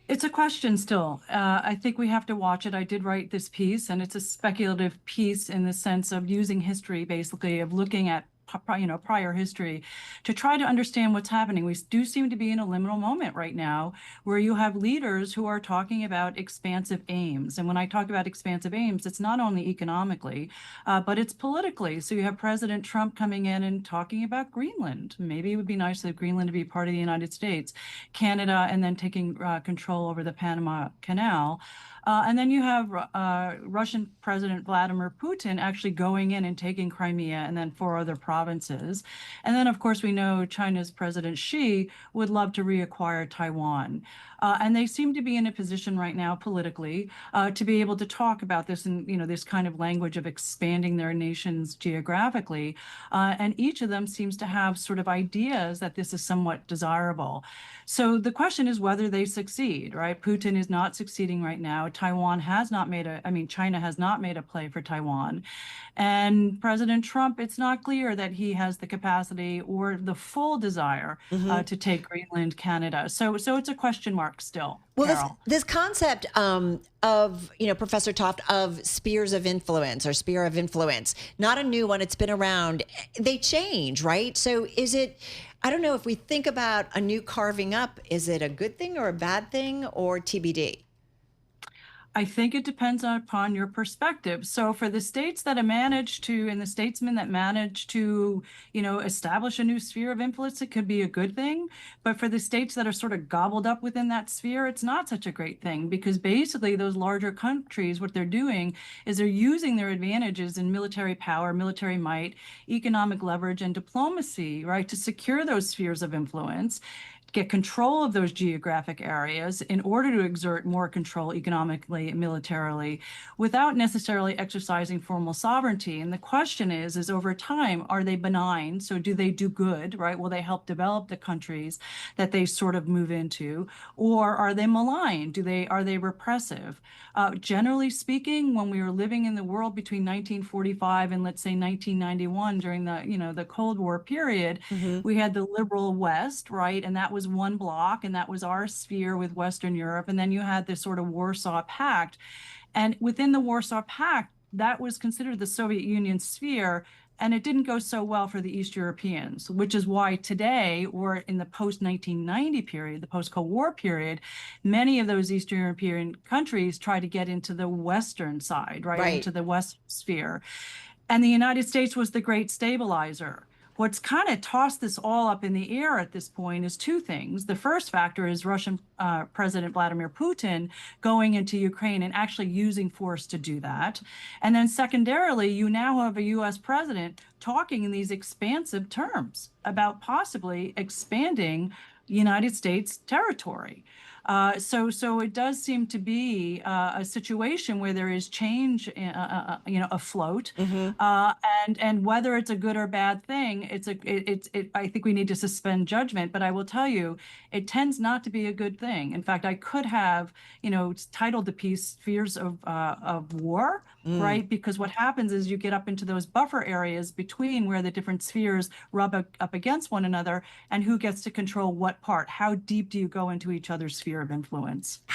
It's a question still. I think we have to watch it. I did write this piece, and it's a speculative piece in the sense of using history, basically, of looking at prior history to try to understand what's happening. We do seem to be in a liminal moment right now where you have leaders who are talking about expansive aims. And when I talk about expansive aims, it's not only economically, but it's politically. So you have President Trump coming in and talking about Greenland. Maybe it would be nice for Greenland to be part of the United States, Canada, and then taking control over the Panama Canal. And then you have Russian President Vladimir Putin actually going in and taking Crimea and then four other provinces. And then, of course, we know China's President Xi would love to reacquire Taiwan. And they seem to be in a position right now politically to be able to talk about this and, this kind of language of expanding their nations geographically. And each of them seems to have sort of ideas that this is somewhat desirable. So the question is whether they succeed, right? Putin is not succeeding right now. China has not made a play for Taiwan. And President Trump, it's not clear that he has the capacity or the full desire Hmm. to take Greenland, Canada. So it's a question mark still, Well, this Carol. this concept of Professor Toft of spheres of influence or sphere of influence, not a new one. It's been around. They change, right? So is it? I don't know if we think about a new carving up. Is it a good thing or a bad thing or TBD? I think it depends upon your perspective. So for the states that have managed to, and the statesmen that manage to, establish a new sphere of influence, it could be a good thing. But for the states that are sort of gobbled up within that sphere, it's not such a great thing because basically those larger countries, what they're doing is they're using their advantages in military power, military might, economic leverage, and diplomacy, right, to secure those spheres of influence, get control of those geographic areas in order to exert more control economically and militarily without necessarily exercising formal sovereignty. And the question is over time, are they benign? So do they do good, right? Will they help develop the countries that they sort of move into? Or are they malign? Are they repressive? Generally speaking, when we were living in the world between 1945 and let's say 1991 during the Cold War period, Hmm. we had the liberal West, right? And that was one block, and that was our sphere with Western Europe. And then you had this sort of Warsaw Pact. And within the Warsaw Pact, that was considered the Soviet Union sphere. And it didn't go so well for the East Europeans, which is why today, or in the post 1990 period, the post Cold War period, many of those Eastern European countries try to get into the Western side, right, Right. into the Western sphere. And the United States was the great stabilizer. What's kind of tossed this all up in the air at this point is two things. The first factor is Russian President Vladimir Putin going into Ukraine and actually using force to do that. And then secondarily, you now have a US president talking in these expansive terms about possibly expanding United States territory. So it does seem to be a situation where there is change, afloat, Hmm. uh, and whether it's a good or bad thing, I think we need to suspend judgment. But I will tell you, it tends not to be a good thing. In fact, I could have, titled the piece "Fears of War." Mm. Right? Because what happens is you get up into those buffer areas between where the different spheres rub up against one another and who gets to control what part. How deep do you go into each other's sphere of influence?